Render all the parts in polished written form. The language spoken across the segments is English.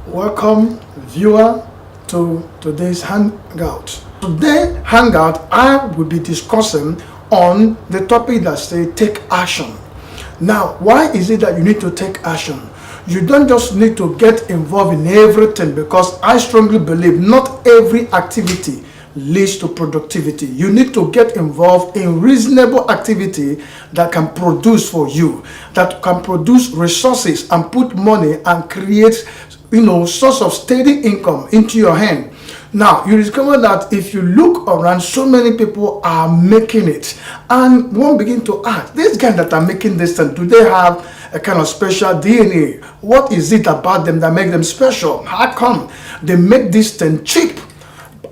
Welcome, viewer, to today's hangout. Today's hangout, I will be discussing on the topic that says take action. Now, why is it that you need to take action? You don't just need to get involved in everything, because I strongly believe not every activity leads to productivity. You need to get involved in reasonable activity that can produce for you, that can produce resources and put money and create, source of steady income into your hand. Now, you discover that if you look around, so many people are making it, and one begin to ask, these guys that are making this thing, do they have a kind of special DNA? What is it about them that make them special? How come they make this thing cheap?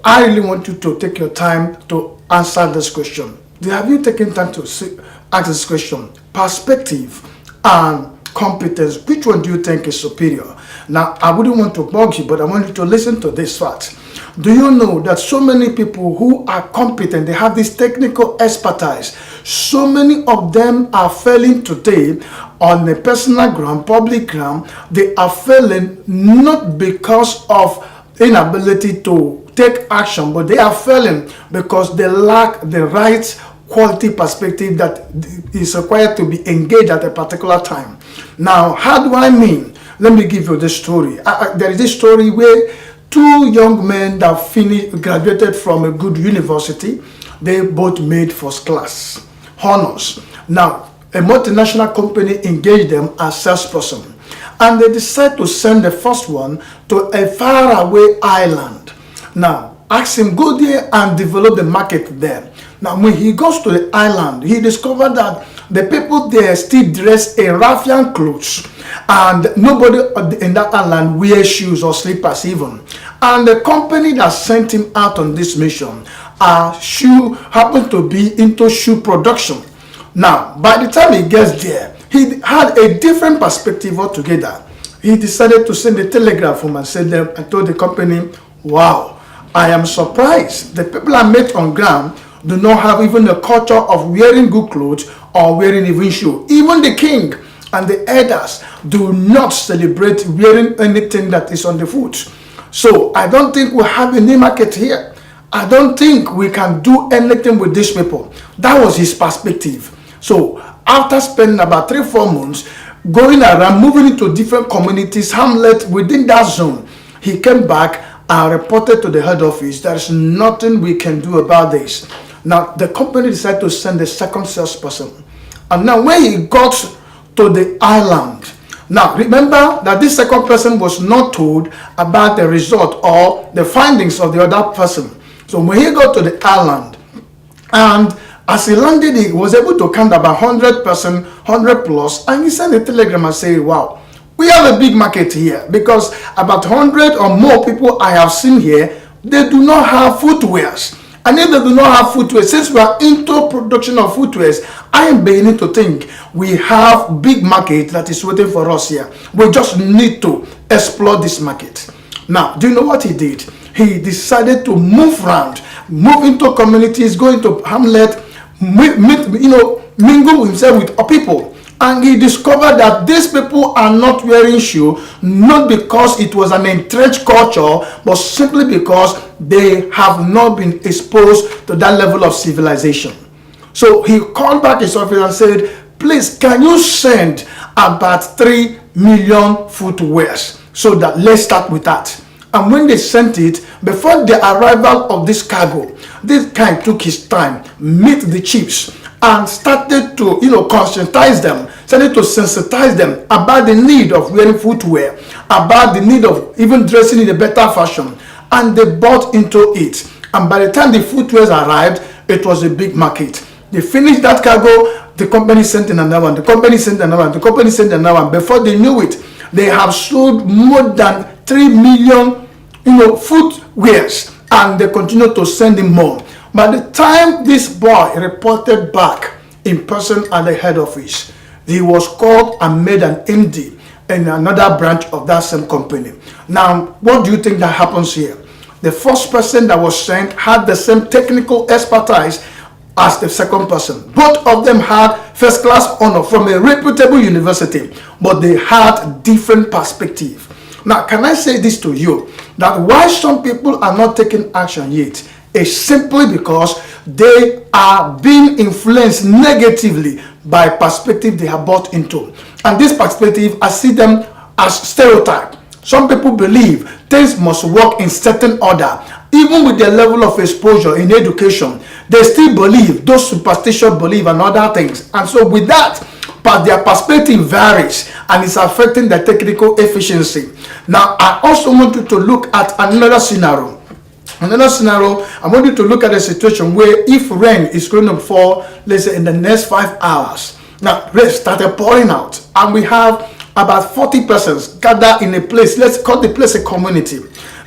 I really want you to take your time to answer this question. Have you taken time to ask this question? Perspective and competence, which one do you think is superior? Now, I wouldn't want to bug you, but I want you to listen to this fact. Do you know that so many people who are competent, they have this technical expertise, so many of them are failing today on a personal ground, public ground. They are failing not because of inability to take action, but they are failing because they lack the right quality perspective that is required to be engaged at a particular time. Now, how do I mean? Let me give you this story. There is this story where two young men that graduated from a good university. They both made first class honors. Now, a multinational company engaged them as salesperson, and they decided to send the first one to a faraway island. Now, ask him, go there and develop the market there. Now, when he goes to the island, he discovered that the people there still dress in ruffian clothes, and nobody in that island wears shoes or slippers even. And the company that sent him out on this mission happened to be into shoe production. Now, by the time he gets there, he had a different perspective altogether. He decided to send a telegram home and told the company, wow, I am surprised. The people I met on ground do not have even a culture of wearing good clothes or wearing even shoes. Even the king and the elders do not celebrate wearing anything that is on the foot. So I don't think we have a new market here. I don't think we can do anything with these people. That was his perspective. So after spending about 3-4 months going around, moving into different communities, hamlets within that zone, he came back and reported to the head office, there is nothing we can do about this. Now, the company decided to send the second salesperson. And now when he got to the island, now remember that this second person was not told about the result or the findings of the other person. So when he got to the island, and as he landed, he was able to count about 100 plus, and he sent a telegram and said, wow, we have a big market here, because about 100 or more people I have seen here, they do not have footwears. And if they do not have footwear, since we are into production of footwears, I am beginning to think we have big market that is waiting for us here. We just need to explore this market. Now, do you know what he did? He decided to move around, move into communities, go into hamlet, mingle himself with people. And he discovered that these people are not wearing shoes, not because it was an entrenched culture, but simply because they have not been exposed to that level of civilization. So he called back his office and said, please, can you send about 3 million footwears? So that let's start with that. And when they sent it, before the arrival of this cargo, this guy took his time, meet the chiefs, and started to, conscientize them, started to sensitize them about the need of wearing footwear, about the need of even dressing in a better fashion. And they bought into it. And by the time the footwears arrived, it was a big market. They finished that cargo, the company sent in another one, the company sent another one, the company sent another one. Before they knew it, they have sold more than 3 million, footwears, and they continue to send him more. By the time this boy reported back in person at the head office, he was called and made an MD. in another branch of that same company. Now, what do you think that happens here? The first person that was sent had the same technical expertise as the second person. Both of them had first class honor from a reputable university, but they had different perspective. Now, can I say this to you, that why some people are not taking action yet is simply because they are being influenced negatively by perspective they have bought into. And this perspective, I see them as stereotype. Some people believe things must work in certain order. Even with their level of exposure in education, they still believe those superstitious belief and other things. And so with that, but their perspective varies and it's affecting their technical efficiency. Now, I also want you to look at another scenario. Another scenario, I want you to look at a situation where if rain is going to fall, let's say in the next 5 hours. Now, rain started pouring out and we have about 40 persons gathered in a place. Let's call the place a community.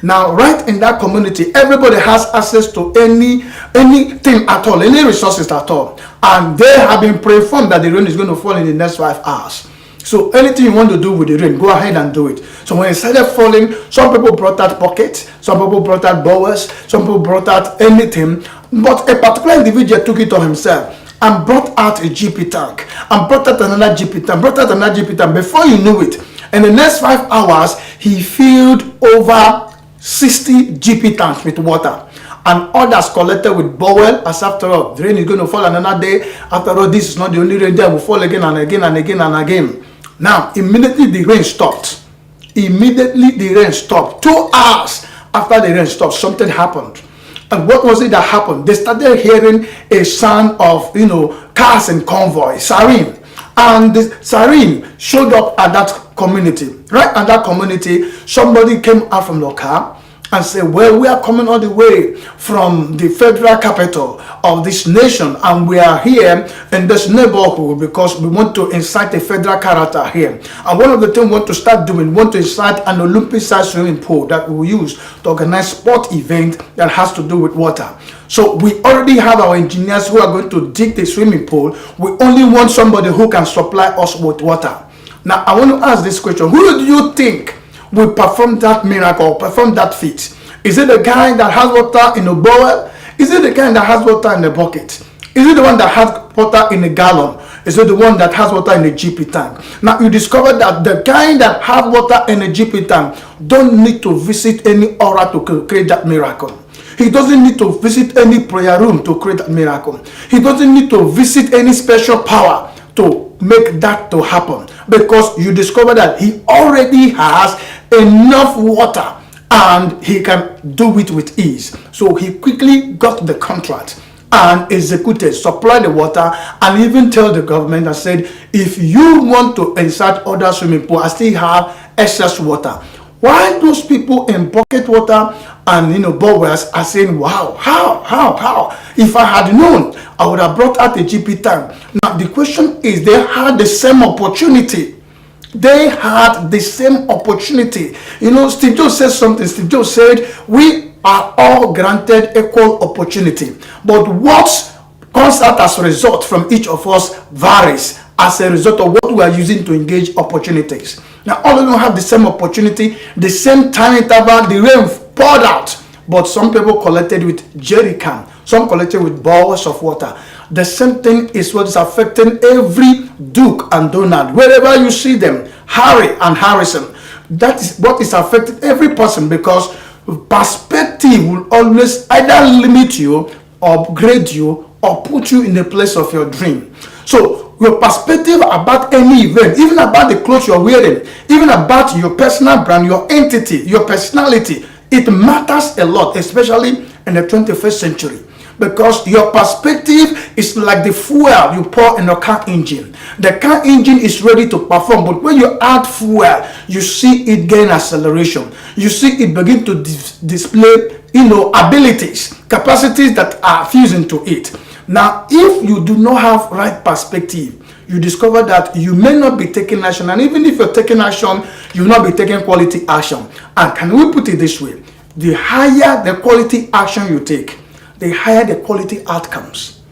Now, right in that community, everybody has access to anything at all, any resources at all. And they have been pre-informed that the rain is going to fall in the next 5 hours. So anything you want to do with the rain, go ahead and do it. So when it started falling, some people brought out buckets, some people brought out bowls, some people brought out anything. But a particular individual took it on himself and brought out a GP tank, and brought out another GP tank, brought out another GP tank. Before you knew it, in the next 5 hours, he filled over 60 GP tanks with water. And others collected with bowel, as after all, the rain is going to fall another day. After all, this is not the only rain, that will fall again and again and again and again. Now, immediately the rain stopped. Immediately the rain stopped. 2 hours after the rain stopped, something happened. And what was it that happened? They started hearing a sound of, cars and convoy, siren. And the siren showed up at that community. Right at that community, somebody came out from the car and said, well, we are coming all the way from the federal capital of this nation, and we are here in this neighborhood because we want to incite a federal character here. And one of the things we want to start doing, we want to incite an Olympic-sized swimming pool that we will use to organize sport event that has to do with water. So we already have our engineers who are going to dig the swimming pool. We only want somebody who can supply us with water. Now, I want to ask this question. Who do you think will perform that miracle, perform that feat? Is it the guy that has water in a bowl? Is it the guy that has water in a bucket? Is it the one that has water in a gallon? Is it the one that has water in a GP tank? Now, you discover that the guy that has water in a GP tank don't need to visit any aura to create that miracle. He doesn't need to visit any prayer room to create that miracle. He doesn't need to visit any special power to make that to happen, because you discover that he already has enough water and he can do it with ease. So he quickly got the contract and executed, supplied the water, and even tell the government and said, if you want to insert other swimming pool, I still have excess water. Why those people in bucket water and bowels are saying, wow, how? If I had known, I would have brought out a GP tank. Now the question is, they had the same opportunity. They had the same opportunity. Steve Jobs said something. Steve Jobs said, we are all granted equal opportunity, but what comes out as a result from each of us varies as a result of what we are using to engage opportunities. Now, all of them have the same opportunity, the same time interval. The rain poured out, but some people collected with jerry can, some collected with bowls of water. The same thing is what is affecting every Duke and Donald. Wherever you see them, Harry and Harrison, that is what is affecting every person, because perspective will always either limit you, upgrade you, or put you in the place of your dream. So your perspective about any event, even about the clothes you're wearing, even about your personal brand, your entity, your personality, it matters a lot, especially in the 21st century. Because your perspective is like the fuel you pour in a car engine. The car engine is ready to perform, but when you add fuel, you see it gain acceleration. You see it begin to display, abilities, capacities that are fused into it. Now, if you do not have right perspective, you discover that you may not be taking action, and even if you're taking action, you will not be taking quality action. And can we put it this way? The higher the quality action you take, the higher the quality outcomes.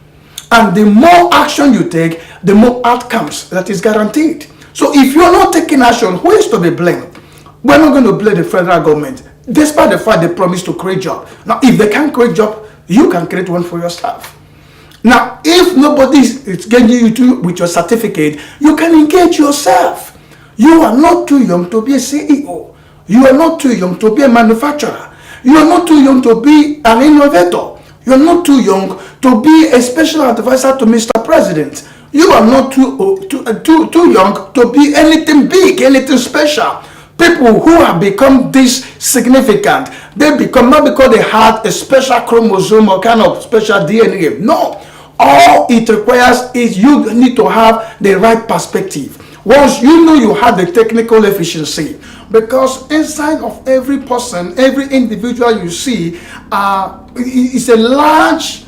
And the more action you take, the more outcomes that is guaranteed. So if you're not taking action, who is to be blamed? We're not going to blame the federal government, despite the fact they promised to create jobs. Now, if they can't create job, you can create one for yourself. Now, if nobody is getting you to with your certificate, you can engage yourself. You are not too young to be a CEO. You are not too young to be a manufacturer. You are not too young to be an innovator. You are not too young to be a special advisor to Mr. President. You are not too young to be anything big, anything special. People who have become this significant, they become not because they had a special chromosome or kind of special DNA. No. All it requires is you need to have the right perspective. Once you know you have the technical efficiency, because inside of every person, every individual you see, is a large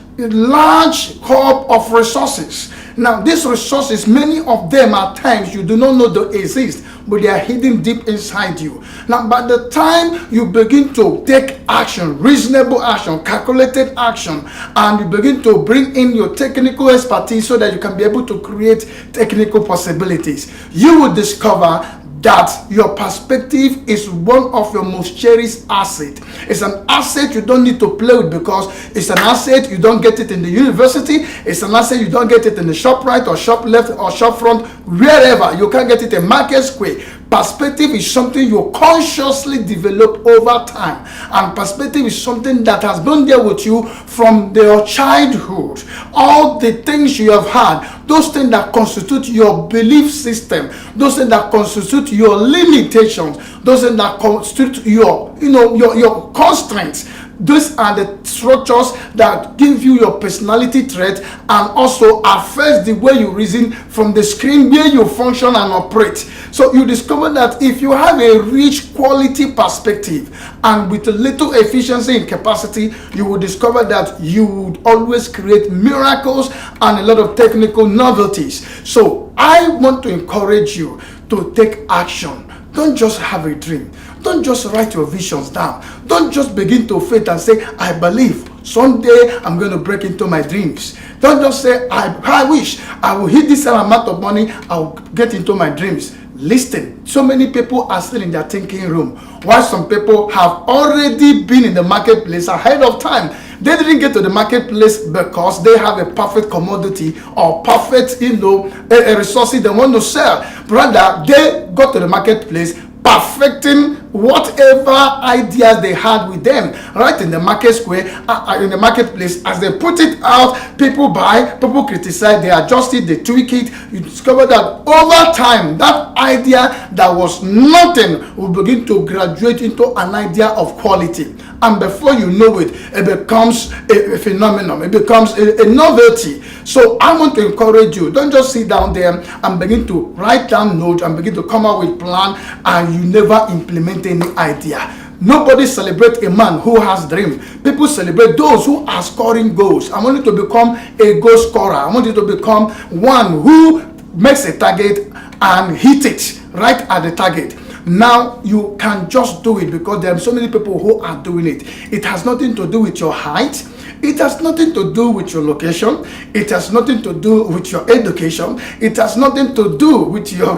hub of resources. Now, these resources, many of them at times you do not know they exist, but they are hidden deep inside you. Now, by the time you begin to take action, reasonable action, calculated action, and you begin to bring in your technical expertise so that you can be able to create technical possibilities, you will discover that your perspective is one of your most cherished assets. It's an asset you don't need to play with, because it's an asset you don't get it in the university. It's an asset you don't get it in the shop right or shop left or shop front, wherever. You can't get it in Market Square. Perspective is something you consciously develop over time, and perspective is something that has been there with you from your childhood. All the things you have had, those things that constitute your belief system, those things that constitute your limitations, those things that constitute your constraints. These are the structures that give you your personality trait and also affect the way you reason from the screen where you function and operate. So you discover that if you have a rich quality perspective and with a little efficiency and capacity, you will discover that you would always create miracles and a lot of technical novelties. So I want to encourage you to take action. Don't just have a dream. Don't just write your visions down. Don't just begin to faith and say, I believe someday I'm going to break into my dreams. Don't just say, I wish I will hit this amount of money, I'll get into my dreams. Listen, so many people are still in their thinking room, while some people have already been in the marketplace ahead of time. They didn't get to the marketplace because they have a perfect commodity or perfect, a resources they want to sell. Rather, they got to the marketplace perfecting whatever ideas they had with them right in the market square, in the marketplace. As they put it out, people buy, people criticize, they adjust it, they tweak it. You discover that over time, that idea that was nothing will begin to graduate into an idea of quality, and before you know it, it becomes a phenomenon, it becomes a novelty. So I want to encourage you, don't just sit down there and begin to write down notes and begin to come up with plan and you never implement any idea. Nobody celebrates a man who has dream. People celebrate those who are scoring goals. I want you to become a goal scorer. I want you to become one who makes a target and hit it right at the target. Now you can just do it because there are so many people who are doing it. It has nothing to do with your height. It has nothing to do with your location. It has nothing to do with your education. It has nothing to do with your,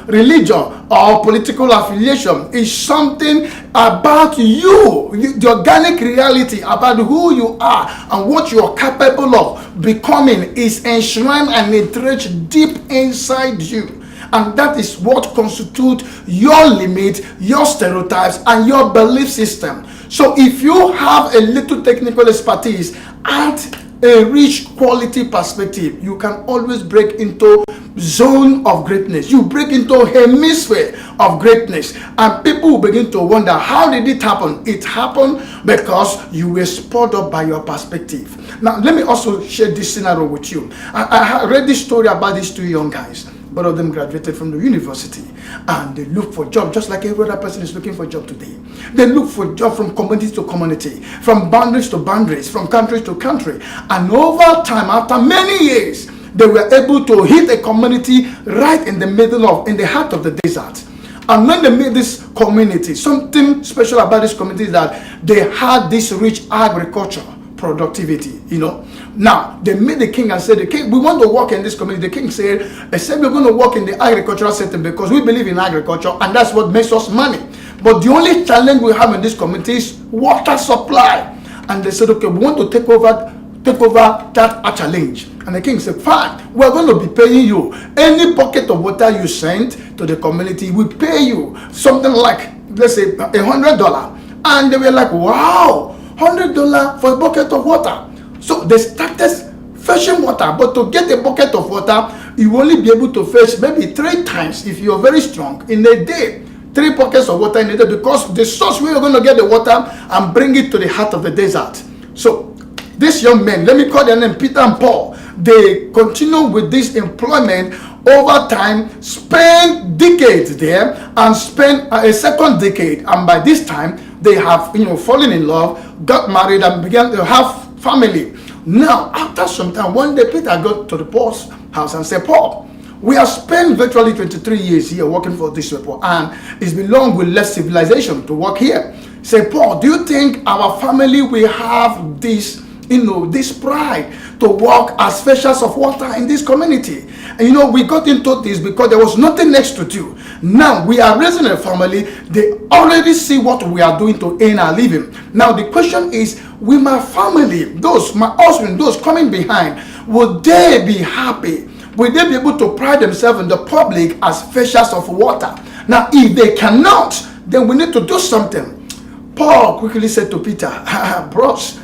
religion or political affiliation. It's something about you, the organic reality about who you are and what you are capable of becoming is enshrined and entrenched deep inside you. And that is what constitutes your limit, your stereotypes, and your belief system. So if you have a little technical expertise and a rich quality perspective, you can always break into zone of greatness. You break into a hemisphere of greatness, and people will begin to wonder, how did it happen? It happened because you were spurred up by your perspective. Now, let me also share this scenario with you. I read this story about these two young guys. Both of them graduated from the university and they look for job just like every other person is looking for job today. They look for job from community to community, from boundaries to boundaries, from country to country. And over time, after many years, they were able to hit a community right in the heart of the desert. And when they made this community, something special about this community is that they had this rich agriculture productivity, Now, they met the king and said, the king, we want to work in this community. The king said, I said we're going to work in the agricultural setting because we believe in agriculture and that's what makes us money. But the only challenge we have in this community is water supply. And they said, okay, we want to take over that challenge. And the king said, fine, we're going to be paying you. Any bucket of water you send to the community, we pay you something like, let's say, $100. And they were like, wow, $100 for a bucket of water. So they started fetching water. But to get a bucket of water, you will only be able to fetch maybe 3 times if you're very strong in a day. 3 buckets of water in a day, because the source where you're going to get the water and bring it to the heart of the desert. So these young men, let me call their name Peter and Paul, they continue with this employment over time, spend decades there, and spend a second decade. And by this time, they have fallen in love, got married, and began to have family. Now, after some time, one day Peter got to the Paul's house and said, Paul, we have spent virtually 23 years here working for this people, and it's been long we left civilization to work here. Say, Paul, do you think our family will have this pride to work as fetchers of water in this community? And we got into this because there was nothing next to do. Now we are raising a family. They already see what we are doing to earn our living. Now the question is, will my family, my husband, those coming behind, will they be happy? Will they be able to pride themselves in the public as fetchers of water? Now if they cannot, then we need to do something. Paul quickly said to Peter, bros,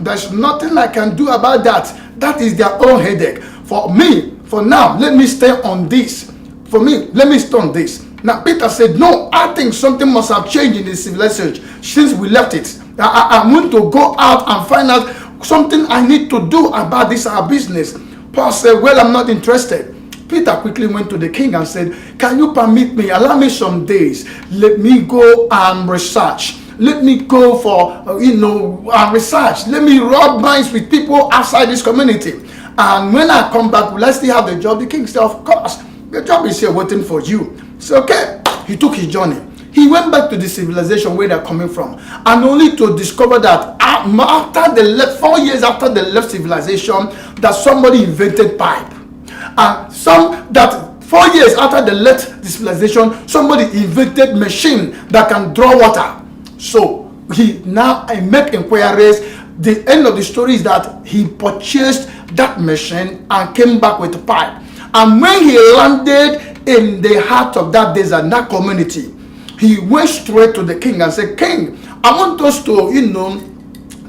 there's nothing I can do about that. That is their own headache. For me, for now, let me stay on this. For me, let me stay on this. Now, Peter said, no, I think something must have changed in the civilization since we left it. I want to go out and find out something I need to do about this, our business. Paul said, well, I'm not interested. Peter quickly went to the king and said, can you permit me, allow me some days. Let me go and research. Let me go for, research. Let me rub minds with people outside this community. And when I come back, will I still have the job? The king said, of course. The job is here waiting for you. So, okay. He took his journey. He went back to the civilization where they're coming from. And only to discover that after they left, 4 years after they left civilization, that somebody invented pipe. And 4 years after they left the civilization, somebody invented machine that can draw water. So he now make inquiries. The end of the story is that he purchased that machine and came back with a pipe. And when he landed in the heart of that desert, that community, he went straight to the king and said, King, I want us to,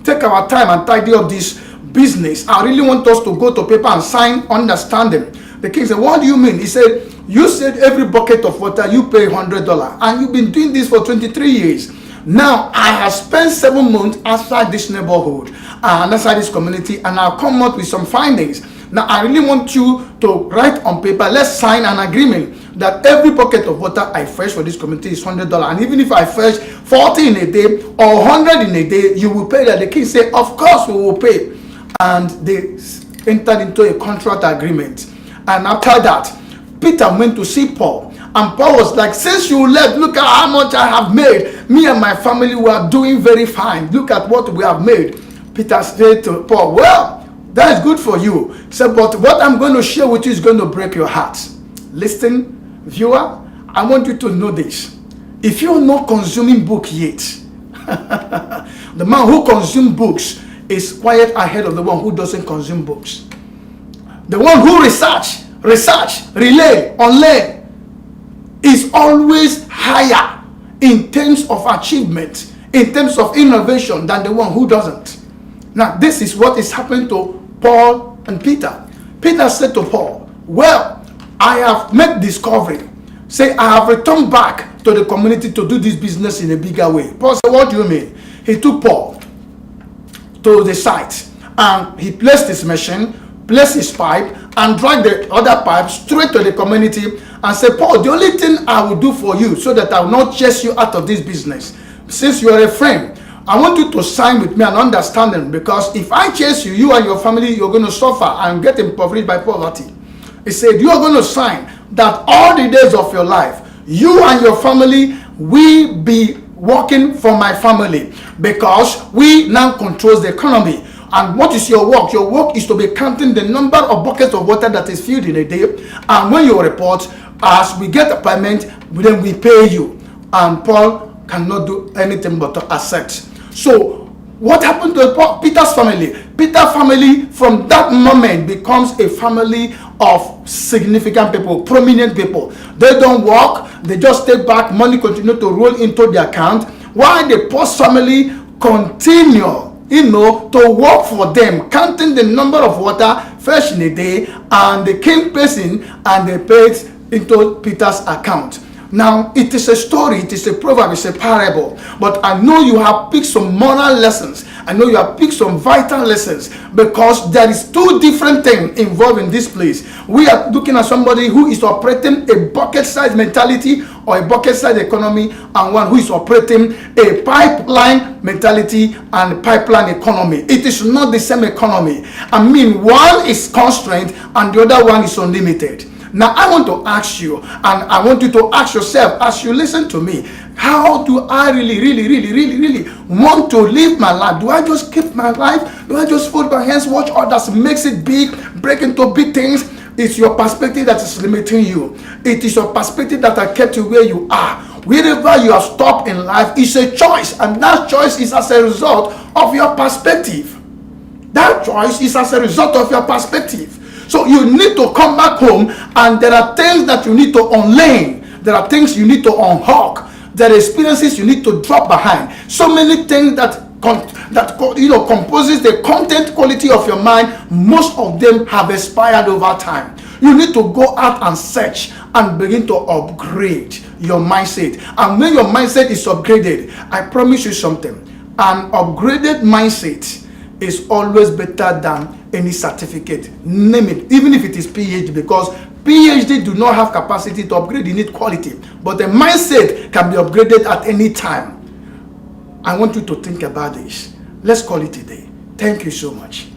take our time and tidy up this business. I really want us to go to paper and sign understanding. The king said, what do you mean? He said, you said every bucket of water you pay $100, and you've been doing this for 23 years. Now, I have spent 7 months outside this neighborhood and outside this community, and I'll come out with some findings. Now, I really want you to write on paper, let's sign an agreement that every bucket of water I fetch for this community is $100. And even if I fetch 40 in a day or 100 in a day, you will pay that. The king said, of course we will pay. And they entered into a contract agreement. And after that, Peter went to see Paul. And Paul was like, since you left, look at how much I have made. Me and my family were doing very fine. Look at what we have made. Peter said to Paul, well, that is good for you. He said, but what I'm going to share with you is going to break your heart. Listen, viewer, I want you to know this. If you're not consuming book yet, the man who consumes books is quite ahead of the one who doesn't consume books. The one who research, relay, unlearn, is always higher in terms of achievement, in terms of innovation, than the one who doesn't. Now, this is what is happening to Paul and Peter. Peter said to Paul, well, I have made discovery. Say, I have returned back to the community to do this business in a bigger way. Paul said, what do you mean? He took Paul to the site, and he placed his machine, placed his pipe, and dragged the other pipe straight to the community and said, Paul, the only thing I will do for you so that I will not chase you out of this business, since you are a friend, I want you to sign with me and understanding, because if I chase you, you and your family, you're going to suffer and get impoverished by poverty. He said, you are going to sign that all the days of your life, you and your family will be working for my family, because we now control the economy And what is your work? Your work is to be counting the number of buckets of water that is filled in a day. And when you report, as we get a payment, then we pay you. And Paul cannot do anything but to accept. So what happened to Peter's family? Peter's family from that moment becomes a family of significant people, prominent people. They don't work, they just stay back, money continue to roll into their account, while the Paul's family continue, to work for them, counting the number of water fetched in a day, and the king person, and they paid into Peter's account. Now, it is a story, it is a proverb, it's a parable. But I know you have picked some moral lessons. I know you have picked some vital lessons, because there is two different things involved in this place. We are looking at somebody who is operating a bucket-sized mentality or a bucket-sized economy, and one who is operating a pipeline mentality and pipeline economy. It is not the same economy. I mean, one is constrained and the other one is unlimited. Now, I want to ask you, and I want you to ask yourself as you listen to me, how do I really want to live my life? Do I just keep my life? Do I just fold my hands, watch others, makes it big, break into big things? It's your perspective that is limiting you. It is your perspective that has kept you where you are. Wherever you have stopped in life is a choice, and that choice is as a result of your perspective. That choice is as a result of your perspective. So you need to come back home, and there are things that you need to unlearn. There are things you need to unhook. There are experiences you need to drop behind. So many things that composes the content quality of your mind. Most of them have expired over time. You need to go out and search and begin to upgrade your mindset. And when your mindset is upgraded, I promise you something. An upgraded mindset is always better than any certificate. Name it, even if it is PhD, because PhD do not have capacity to upgrade, you need quality. But the mindset can be upgraded at any time. I want you to think about this. Let's call it a day. Thank you so much.